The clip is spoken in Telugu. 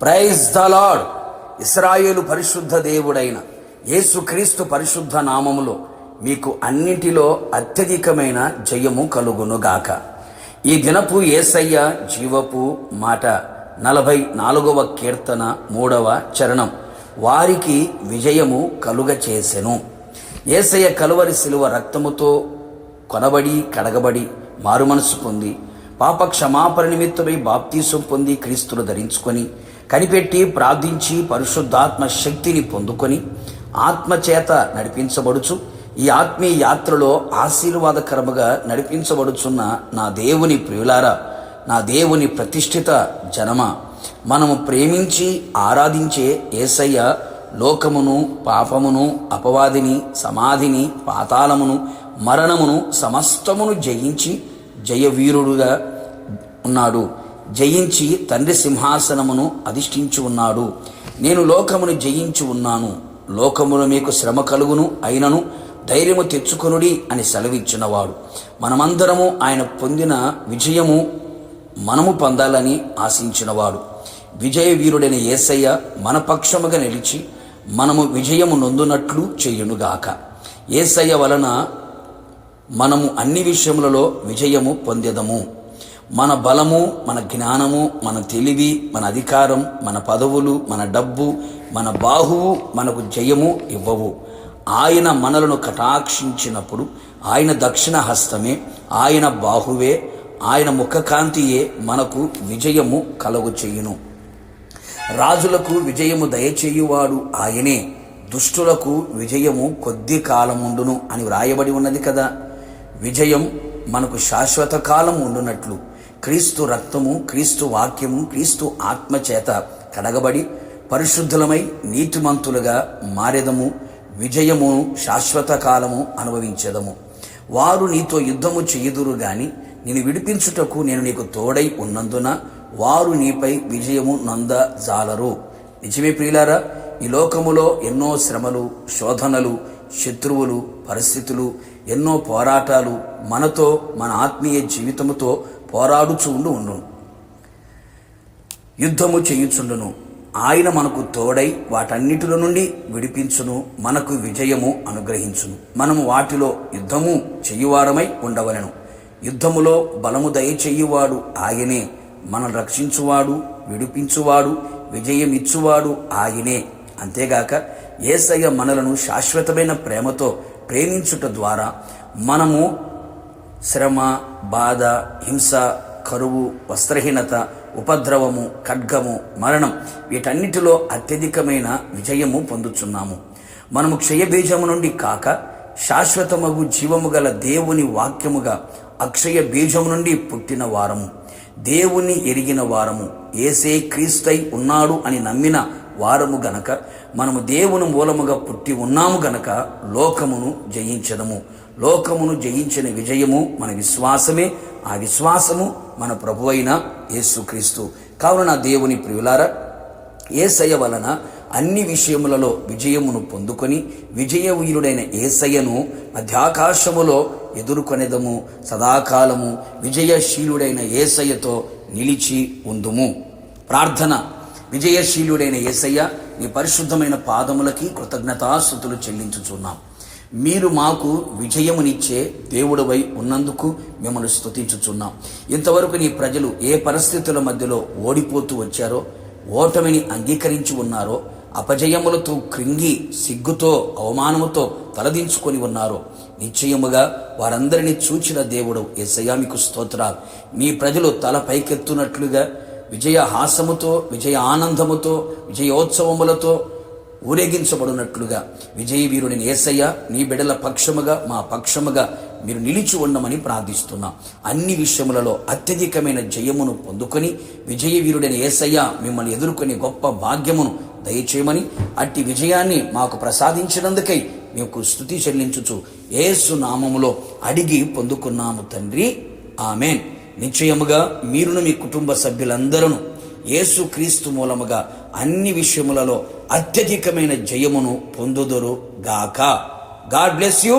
Praise the lord. ఇశ్రాయేలు పరిశుద్ధ దేవుడైన యేసుక్రీస్తు పరిశుద్ధ నామములో మీకు అన్నిటిలో అత్యధికమైన జయము కలుగునుగాక. ఈ దినపు యేసయ్య జీవపు మాట 44వ కీర్తన 3వ చరణం. వారికి విజయము కలుగచేసెను. యేసయ్య కలువరి శిలువ రక్తముతో కొనబడి కడగబడి మారుమనసు పొంది పాప క్షమాపణ నిమిత్తమై బాప్తీసం పొంది క్రీస్తును ధరించుకొని కనిపెట్టి ప్రార్థించి పరిశుద్ధాత్మ శక్తిని పొందుకొని ఆత్మచేత నడిపించబడుచు ఈ ఆత్మీయ యాత్రలో ఆశీర్వాదకరముగా నడిపించబడుచున్న నా దేవుని ప్రియులారా, నా దేవుని ప్రతిష్ఠిత జనమ, మనము ప్రేమించి ఆరాధించే యేసయ్య లోకమును, పాపమును, అపవాదిని, సమాధిని, పాతాళమును, మరణమును సమస్తమును జయించి జయవీరుడుగా ఉన్నాడు. జయించి తండ్రి సింహాసనమును అధిష్ఠించి ఉన్నాడు. నేను లోకమును జయించి ఉన్నాను, లోకములో మీకు శ్రమ కలుగును, అయినను ధైర్యము తెచ్చుకొనుడి అని సెలవిచ్చినవాడు. మనమందరము ఆయన పొందిన విజయము మనము పొందాలని ఆశించినవాడు. విజయ వీరుడైన యేసయ్య మన పక్షముగా నిలిచి మనము విజయము నొందునట్లు చేయునుగాక. యేసయ్య వలన మనము అన్ని విషయములలో విజయము పొందెదము. మన బలము, మన జ్ఞానము, మన తెలివి, మన అధికారం, మన పదవులు, మన డబ్బు, మన బాహువు మనకు జయము ఇవ్వవు. ఆయన మనలను కటాక్షించినప్పుడు ఆయన దక్షిణ హస్తమే, ఆయన బాహువే, ఆయన ముఖకాంతియే మనకు విజయము కలుగు చేయును. రాజులకు విజయము దయచేయువాడు ఆయనే, దుష్టులకు విజయము కొద్ది కాలముండును అని వ్రాయబడి ఉన్నది కదా. విజయం మనకు శాశ్వత కాలం ఉండునట్లు క్రీస్తు రక్తము, క్రీస్తు వాక్యము, క్రీస్తు ఆత్మచేత కడగబడి పరిశుద్ధులమై నీతిమంతులుగా మారెదము. విజయము శాశ్వత కాలము అనుభవించెదము. వారు నీతో యుద్ధము చేయుదురు గాని నేను విడిపించుటకు నేను నీకు తోడై ఉన్నందున వారు నీపై విజయము నొందజాలరు. నిజమే ప్రియులారా, ఈ లోకములో ఎన్నో శ్రమలు, శోధనలు, శత్రువులు, పరిస్థితులు, ఎన్నో పోరాటాలు మనతో, మన ఆత్మీయ జీవితముతో పోరాడుచుండును, యుద్ధము చేయుచుండును. ఆయన మనకు తోడై వాటన్నిటిలో నుండి విడిపించును, మనకు విజయము అనుగ్రహించును. మనము వాటిలో యుద్ధము చేయువారమై ఉండవలెను. యుద్ధములో బలము దయచేయువాడు ఆయనే, మనం రక్షించువాడు, విడిపించువాడు, విజయమిచ్చువాడు ఆయనే. అంతేగాక యేసయ్య మనలను శాశ్వతమైన ప్రేమతో ప్రేమించుట ద్వారా మనము శ్రమ, బాధ, హింస, కరువు, వస్త్రహీనత, ఉపద్రవము, ఖడ్గము, మరణం వీటన్నిటిలో అత్యధికమైన విజయము పొందుచున్నాము. మనము క్షయబీజము నుండి కాక శాశ్వతమగు జీవము గల దేవుని వాక్యముగా అక్షయ బీజము నుండి పుట్టిన వారము, దేవుని ఎరిగిన వారము, యేసే క్రీస్తై ఉన్నాడు అని నమ్మిన వారము గనక మనము దేవుని మూలముగా పుట్టి ఉన్నాము గనక లోకమును జయించదము. లోకమును జయించిన విజయము మన విశ్వాసమే. ఆ విశ్వాసము మన ప్రభువైన యేసుక్రీస్తు. కావున నా దేవుని ప్రియులారా, యేసయ్య వలన అన్ని విషయములలో విజయమును పొందుకొని విజయవీరుడైన యేసయ్యను మధ్యాకాశములో ఎదుర్కొనేదము. సదాకాలము విజయశీలుడైన యేసయ్యతో నిలిచి ఉందుము. ప్రార్థన. విజయశీలుడైన యేసయ్య, నీ పరిశుద్ధమైన పాదములకి కృతజ్ఞతాస్తుతులు చెల్లించుచున్నాం. మీరు మాకు విజయమునిచ్చే దేవుడవై ఉన్నందుకు మిమ్మల్ని స్తుతించుచున్నాం. ఇంతవరకు నీ ప్రజలు ఏ పరిస్థితుల మధ్యలో ఓడిపోతూ వచ్చారో, ఓటమిని అంగీకరించి ఉన్నారో, అపజయములతో కృంగి సిగ్గుతో అవమానముతో తలదించుకొని ఉన్నారో, నిశ్చయముగా వారందరినీ చూచిన దేవుడు యేసయ్య మీకు స్తోత్రాలు. నీ ప్రజలు తల పైకెత్తునట్లుగా విజయ హాసముతో, విజయ ఆనందముతో, విజయోత్సవములతో ఊరేగించబడినట్లుగా విజయ వీరుడిని యేసయ్య నీ బిడ్డల పక్షముగా, మా పక్షముగా మీరు నిలిచి ఉండమని ప్రార్థిస్తున్నాం. అన్ని విషయములలో అత్యధికమైన జయమును పొందుకొని విజయ వీరుడైన యేసయ్య మిమ్మల్ని ఎదుర్కొని గొప్ప భాగ్యమును దయచేయమని, అట్టి విజయాన్ని మాకు ప్రసాదించినందుకై మీకు స్తుతి చెల్లించుచు యేసు నామములో అడిగి పొందుకున్నాము తండ్రి, ఆమేన్. నిశ్చయముగా మీరును మీ కుటుంబ సభ్యులందరూ యేసు క్రీస్తు మూలముగా అన్ని విషయములలో అత్యధికమైన జయమును పొందుదురు గాక. God bless you.